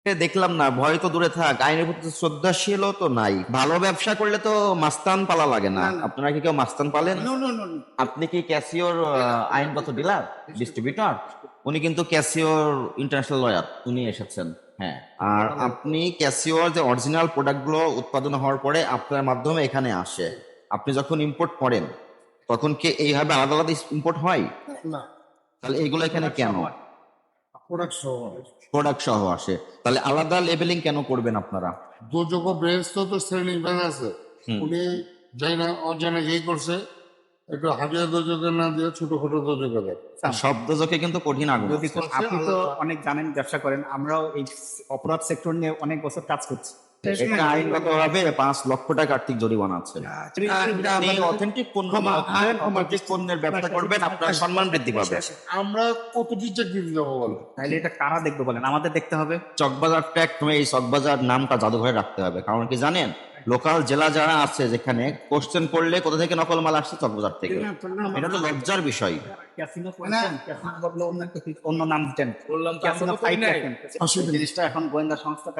দেখলাম না, ভয় তো দূরে থাক, আইনের প্রতি শ্রদ্ধাশীল তো নাই। ভালো ব্যবসা করলে তো মাস্তান পালা লাগে না। আপনারা কি কেউ মাস্তান পালেন? No no no no. আপনি কি ক্যাসিওর আইনগত ডিলার, ডিস্ট্রিবিউটর? উনি কিন্তু ক্যাসিওর ইন্টারন্যাশনাল লয়ার, উনি এসেছেন। হ্যাঁ, আর আপনি ক্যাসিওর যে অরিজিনাল প্রোডাক্টগুলো উৎপাদন হওয়ার পরে আপনার মাধ্যমে এখানে আসে, আপনি যখন ইম্পোর্ট করেন তখন কি এইভাবে আলাদা আলাদা ইম্পোর্ট হয়? না, তাহলে এগুলো এখানে কেন প্রোডাক্ট সহ প্রোডাক্ট সহ আসে? তাহলে আলাদা লেবেলিং কেন করবেন আপনারা? দুযোগ্য ব্রেঞ্চ তো সেলিং ব্যান আছে। উনি যাই না অজানা যেই করছে, একটু হাজার দোযোগে না দিয়ে ছোট ছোট দোযোগে দেয়। শব্দযোগে কিন্তু কঠিন আগুন যদি আছে। আপনি তো অনেক জানেন, ব্যবসা করেন, আমরাও এই অপরাধ সেক্টর নিয়ে অনেক বছর কাজ করছি। এটা আইনগত ভাবে 5 লক্ষ টাকা আর্থিক জরিমানা আছে। অথেন্টিক পণ্য অথেন্টিক পণ্যের ব্যবসা করবেন, আপনার সম্মান বৃদ্ধি পাবে। আমরা কতটি চাকরি যাবো বলো? তাহলে এটা কারা দেখবে বলেন? আমাদের দেখতে হবে। চকবাজার ট্যাক্ট, এই চকবাজার নামটা জাদুঘরে রাখতে হবে। কারণ কি জানেন, লোকাল জেলা যারা আছে যেখানে কোশ্চেন করলে কোথা থেকে নকল মাল আসছে, চকবাজার থেকে। এটা তো লজ্জার বিষয়। ক্যাসিনো করেছেন, ক্যাসিনো বদলে অন্য নাম দিতেন, বললাম ক্যাসিনো ফাইট রাখেন। জিনিসটা এখন গোয়েন্দা সংস্থার কাছে